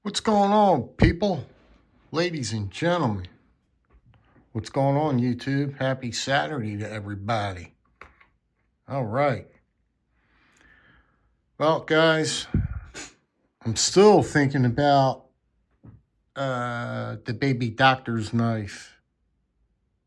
What's going on, people? Ladies and gentlemen, what's going on, YouTube? Happy Saturday to everybody. All right. Well, guys, I'm still thinking about the baby doctor's knife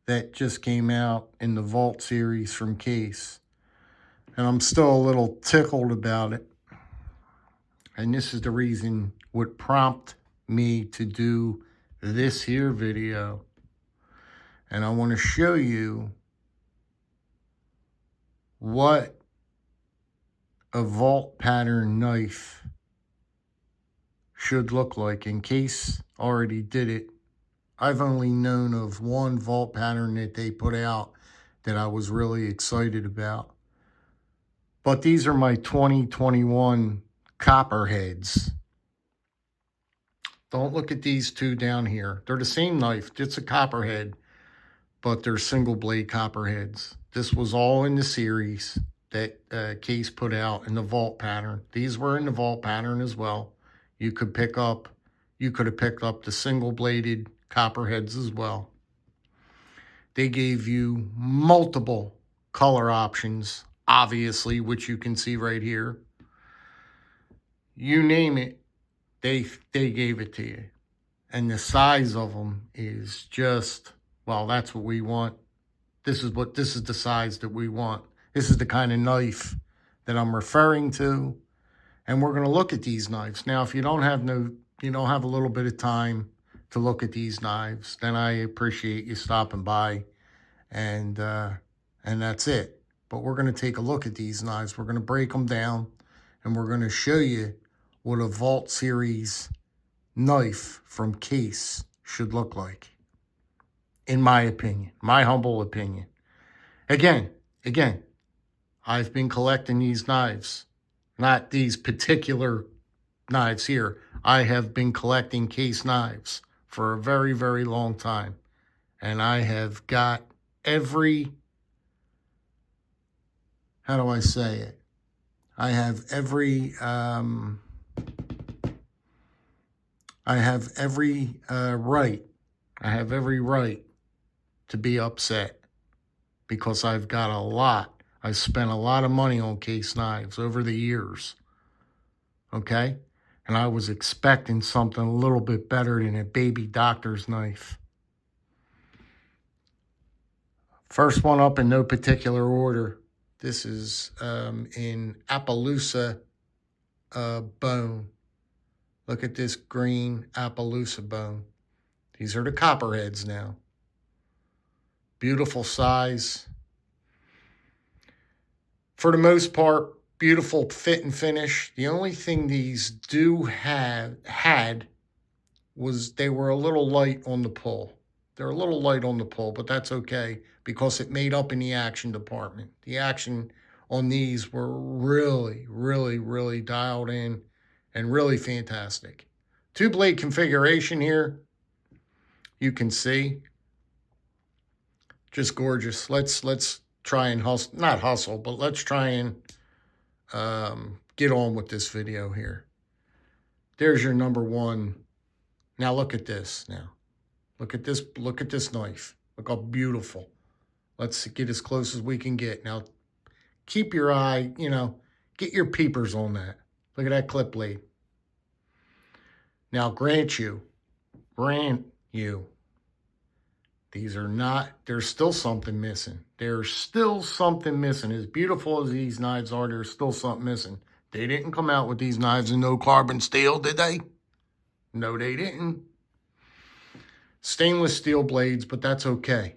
that just came out in the Vault series from Case. And I'm still a little tickled about it. And this is the reason what prompted me to do this here video. And I want to show you what a vault pattern knife should look like. In Case already did it. I've only known of one vault pattern that they put out that I was really excited about. But these are my 2021 copperheads. Don't look at these two down here. They're the same knife. It's a copperhead, but they're single blade copperheads. This was all in the series that Case put out in the vault pattern. These were in the vault pattern as well. You could have picked up the single bladed copperheads as well. They gave you multiple color options, obviously, which you can see right here. You name it, they gave it to you. And the size of them is just, well, that's what we want. This is the size that we want. This is the kind of knife that I'm referring to. And we're going to look at these knives. Now, if you don't have a little bit of time to look at these knives, then I appreciate you stopping by, and that's it. But we're going to take a look at these knives. We're going to break them down, and we're going to show you what a Vault Series knife from Case should look like, in my opinion, my humble opinion. Again, I've been collecting these knives, not these particular knives here. I have been collecting Case knives for a very, very long time. And I have got every, how do I say it? I have every right to be upset, because I've got a lot. I've spent a lot of money on Case knives over the years. Okay? And I was expecting something a little bit better than a baby doctor's knife. First one up in no particular order. This is in Appaloosa bone. Look at this green Appaloosa bone. These are the copperheads now. Beautiful size. For the most part, beautiful fit and finish. The only thing these had was they were a little light on the pull. They're a little light on the pull, but that's okay, because it made up in the action department. The action on these were really, really, really dialed in and really fantastic. 2-blade configuration here. You can see. Just gorgeous. Let's try and hustle, not hustle, but let's try and get on with this video here. There's your number one. Now look at this. Now look at this knife. Look how beautiful. Let's get as close as we can get. Now keep your eye, get your peepers on that. Look at that clip blade. Now grant you, these are not, there's still something missing. There's still something missing. As beautiful as these knives are, there's still something missing. They didn't come out with these knives in no carbon steel, did they? No, they didn't. Stainless steel blades, but that's okay.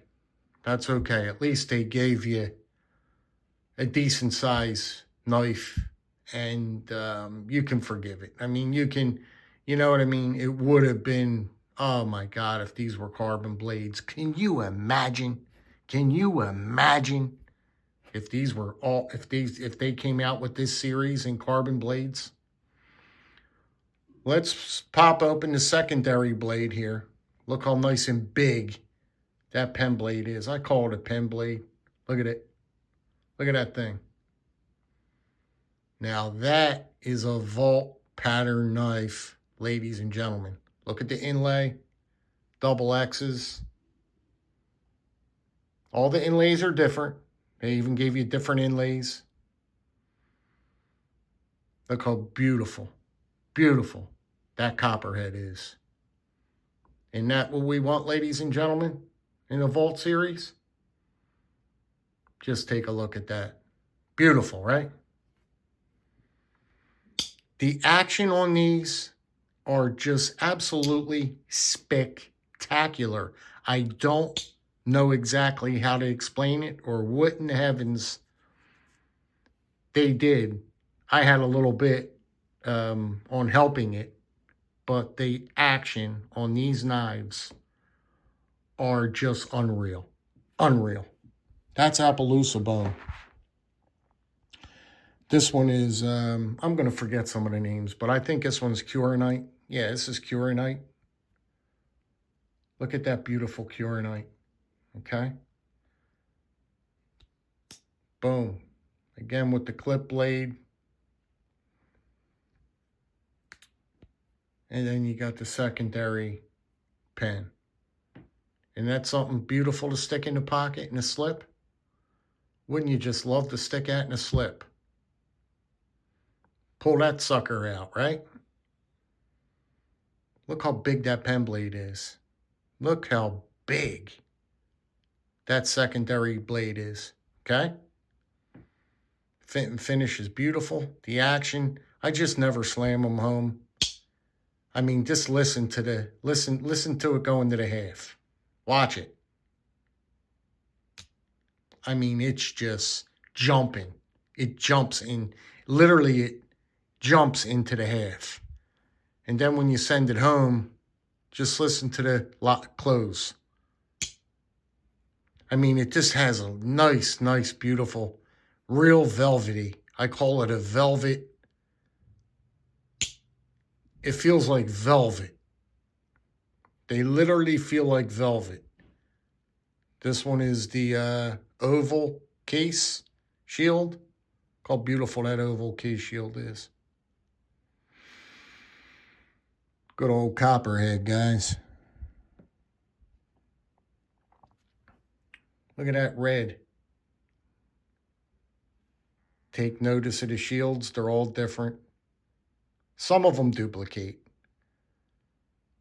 That's okay. At least they gave you a decent size knife, and you can forgive it. I mean, you know what I mean? It would have been, oh my God, if these were carbon blades. Can you imagine? Can you imagine if these were if they came out with this series in carbon blades? Let's pop open the secondary blade here. Look how nice and big that pen blade is. I call it a pen blade. Look at it. Look at that thing. Now that is a Vault pattern knife ladies and gentlemen. Look at the inlay, double X's. All the inlays are different. They even gave you different inlays. Look how beautiful, beautiful that copperhead is. Isn't that what we want, ladies and gentlemen, in the Vault series? Just take a look at that. Beautiful, right? The action on these are just absolutely spectacular. I don't know exactly how to explain it or what in the heavens they did. I had a little bit on helping it, but the action on these knives are just unreal. Unreal. That's Appaloosa bone. This one is, I'm going to forget some of the names, but I think this one's Curanite. Yeah, this is Curanite. Look at that beautiful Curanite. Okay. Boom. Again with the clip blade. And then you got the secondary pen. And that's something beautiful to stick in the pocket in a slip. Wouldn't you just love to stick that in a slip? Pull that sucker out, right? Look how big that pen blade is. Look how big that secondary blade is, okay? Fit and finish is beautiful. The action, I just never slam them home. I mean, just listen to it going to the half. Watch it. I mean, it's just jumping. It jumps in. Literally, it jumps into the half. And then when you send it home, just listen to the lock close. I mean, it just has a nice, beautiful, real velvety. I call it a velvet. It feels like velvet. They literally feel like velvet. This one is the oval case shield. Look how beautiful that oval case shield is. Good old copperhead, guys. Look at that red. Take notice of the shields. They're all different. Some of them duplicate.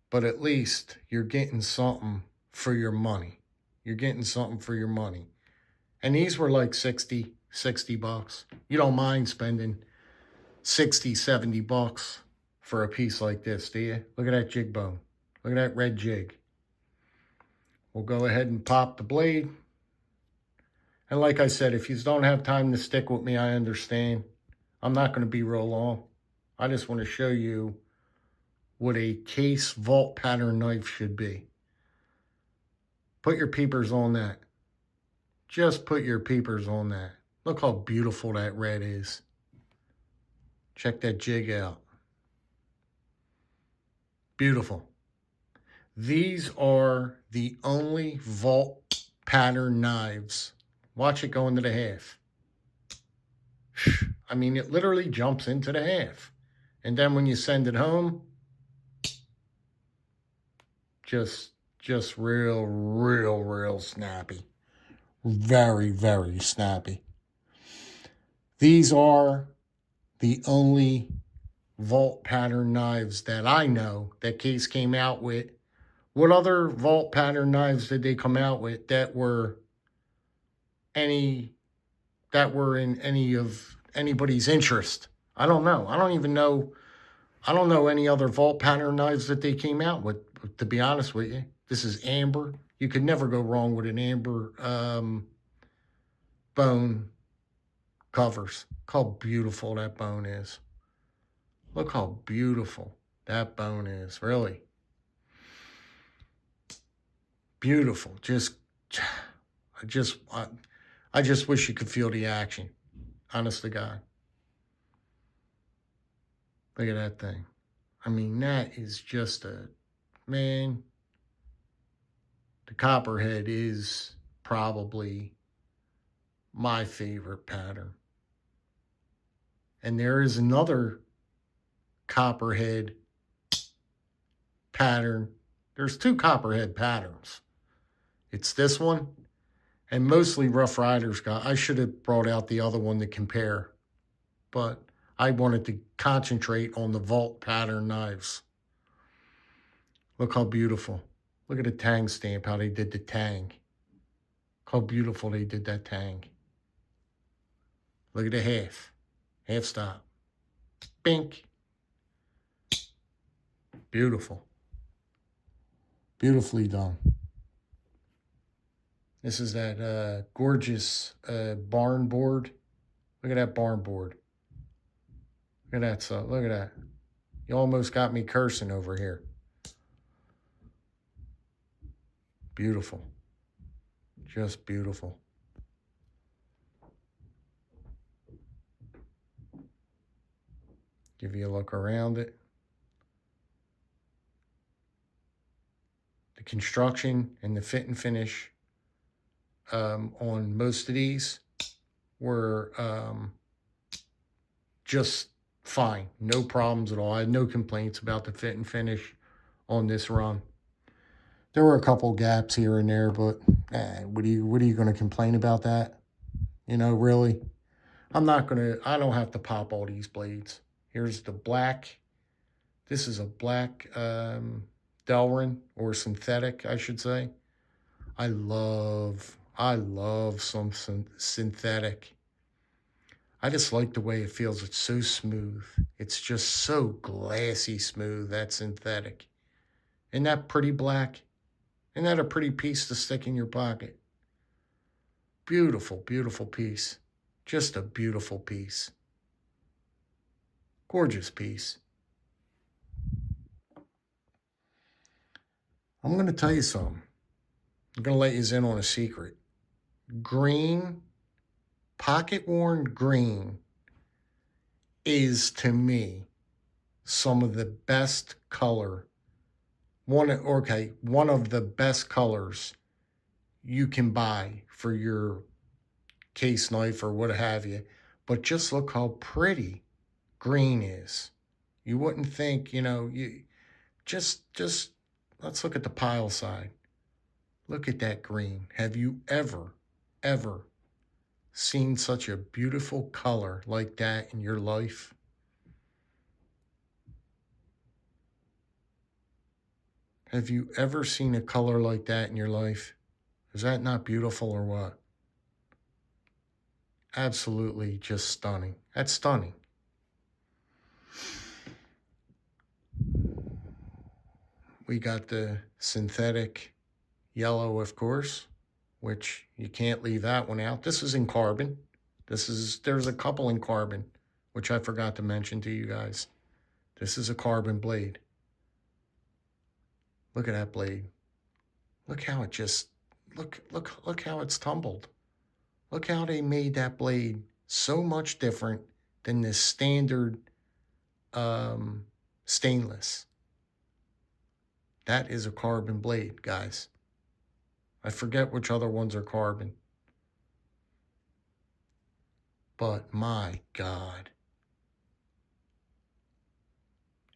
But at least you're getting something for your money. You're getting something for your money. And these were like 60 bucks. You don't mind spending 60, 70 bucks for a piece like this, do you? Look at that jig bone. Look at that red jig. We'll go ahead and pop the blade. And like I said, if you don't have time to stick with me, I understand. I'm not going to be real long. I just want to show you what a case vault pattern knife should be. Put your peepers on that. Just put your peepers on that. Look how beautiful that red is. Check that jig out. Beautiful. These are the only vault pattern knives. Watch it go into the half. I mean, it literally jumps into the half. And then when you send it home, just real snappy. Very snappy. These are the only vault pattern knives that I know that Case came out with. What other vault pattern knives did they come out with that were in any of anybody's interest? I don't know. I don't know any other vault pattern knives that they came out with, to be honest with you. This is amber. You could never go wrong with an amber bone covers. Look how beautiful that bone is. Look how beautiful that bone is, really. Beautiful. I just wish you could feel the action. Honest to God. Look at that thing. I mean, that is just man, the copperhead is probably my favorite pattern. And there is another copperhead pattern. There's two copperhead patterns. It's this one, and mostly Rough Riders got. I should have brought out the other one to compare, but I wanted to concentrate on the vault pattern knives. Look how beautiful. Look at the tang stamp, how they did the tang. How beautiful they did that tang. Look at the half stop. Bink. Beautiful. Beautifully done. This is that gorgeous barn board. Look at that barn board. Look at that. So look at that. You almost got me cursing over here. Beautiful. Just beautiful. Give you a look around it. The construction and the fit and finish on most of these were just fine. No problems at all. I had no complaints about the fit and finish on this run. There were a couple gaps here and there, but what are you going to complain about that? You know, really? I don't have to pop all these blades. Here's the black. This is a black Delrin, or synthetic, I should say. I love some synthetic. I just like the way it feels. It's so smooth. It's just so glassy smooth, that synthetic. Isn't that pretty black? Isn't that a pretty piece to stick in your pocket? Beautiful, beautiful piece. Just a beautiful piece. Gorgeous piece. I'm going to tell you something. I'm going to let you in on a secret. Green, pocket-worn green, is, to me, some of the best color. One of the best colors you can buy for your case knife or what have you. But just look how pretty green is. You wouldn't think, you just let's look at the pile side. Look at that green. Have you ever seen such a beautiful color like that in your life? Have you ever seen a color like that in your life? Is that not beautiful or what? Absolutely just stunning. That's stunning. We got the synthetic yellow, of course, which you can't leave that one out. This is in carbon. There's a couple in carbon, which I forgot to mention to you guys. This is a carbon blade. Look at that blade. Look how it just, look how it's tumbled. Look how they made that blade so much different than this standard stainless. That is a carbon blade, guys. I forget which other ones are carbon. But my God.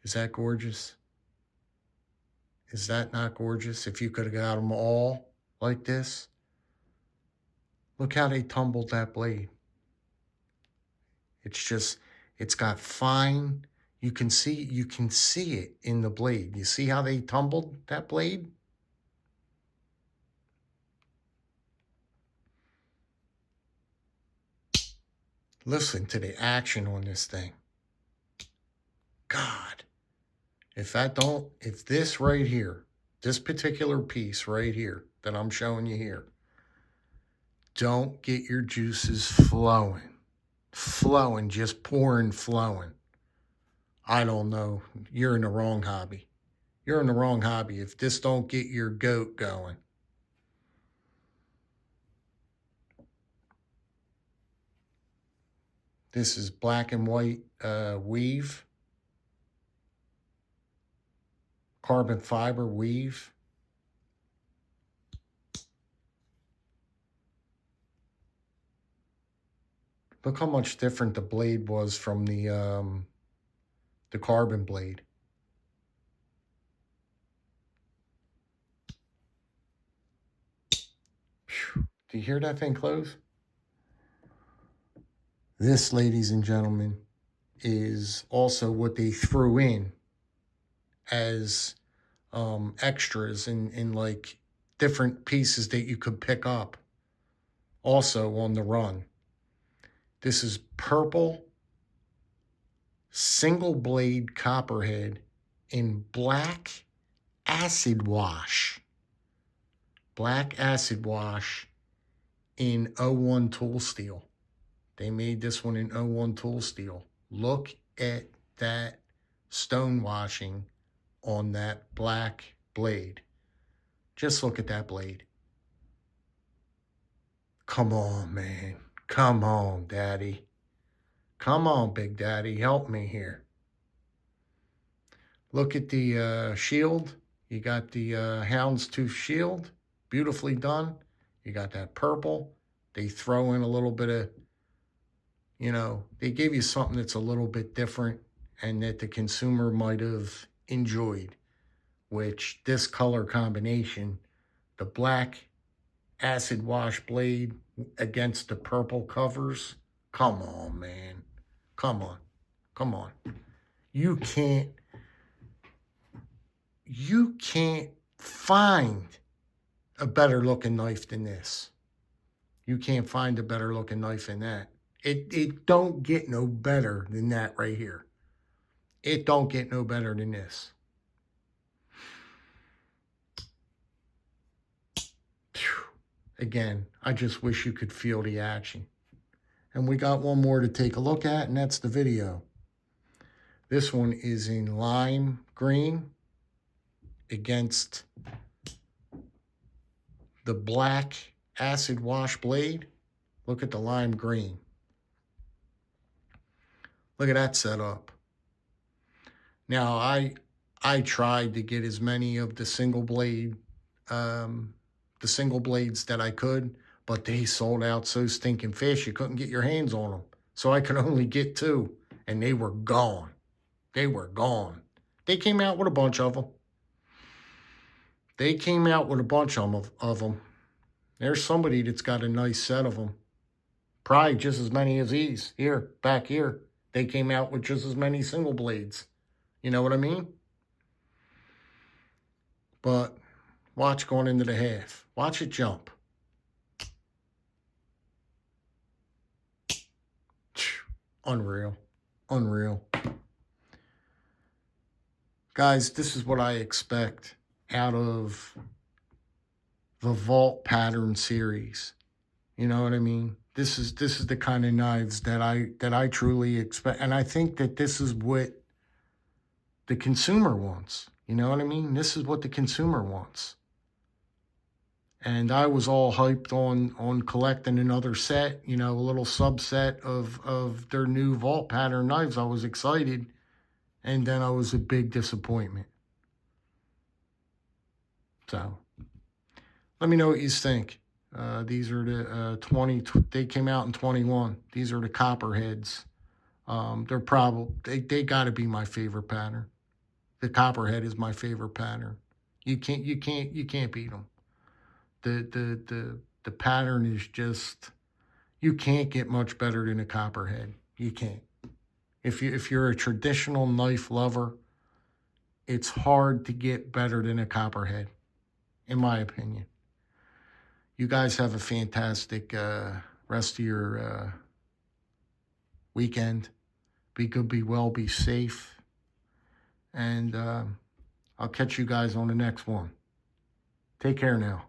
Is that gorgeous? Is that not gorgeous? If you could have got them all like this. Look how they tumbled that blade. It's got fine, you can see it in the blade. You see how they tumbled that blade? Listen to the action on this thing. God. If this right here, this particular piece right here that I'm showing you here, don't get your juices flowing, just pouring, flowing. I don't know. You're in the wrong hobby. You're in the wrong hobby if this don't get your goat going. This is black and white weave. Carbon fiber weave. Look how much different the blade was from the carbon blade. Do you hear that thing close? This, ladies and gentlemen, is also what they threw in as extras in like different pieces that you could pick up also on the run. This is purple single blade copperhead in black acid wash. Black acid wash in 01 tool steel. They made this one in 01 tool steel. Look at that stone washing on that black blade. Just look at that blade. Come on, man. Come on, Daddy. Come on, Big Daddy. Help me here. Look at the shield. You got the houndstooth shield. Beautifully done. You got that purple. They throw in a little bit of, they gave you something that's a little bit different and that the consumer might have enjoyed, which this color combination, the black acid wash blade against the purple covers. Come on, man. Come on. Come on. You can't find a better looking knife than this. You can't find a better looking knife than that. It don't get no better than that right here. It don't get no better than this. Again, I just wish you could feel the action. And we got one more to take a look at, and that's the video. This one is in lime green against the black acid wash blade. Look at the lime green. Look at that setup. Now, I tried to get as many of the single blades that I could, but they sold out so stinking fast you couldn't get your hands on them. So I could only get 2, and they were gone. They were gone. They came out with a bunch of them. There's somebody that's got a nice set of them. Probably just as many as these. Here, back here. They came out with just as many single blades. You know what I mean? But watch going into the half. Watch it jump. Unreal. Unreal. Guys, this is what I expect out of the Vault Pattern series. You know what I mean? This is the kind of knives that I truly expect. And I think that this is what the consumer wants. You know what I mean? This is what the consumer wants. And I was all hyped on collecting another set, a little subset of their new Vault Pattern knives. I was excited. And then I was a big disappointment. So, let me know what you think. These are the 20, they came out in 21. These are the copperheads. They're probably, they got to be my favorite pattern. The copperhead is my favorite pattern. You can't beat them. The pattern is just, you can't get much better than a copperhead. You can't. If you're a traditional knife lover, it's hard to get better than a copperhead, in my opinion. You guys have a fantastic rest of your weekend. Be good, be well, be safe. And I'll catch you guys on the next one. Take care now.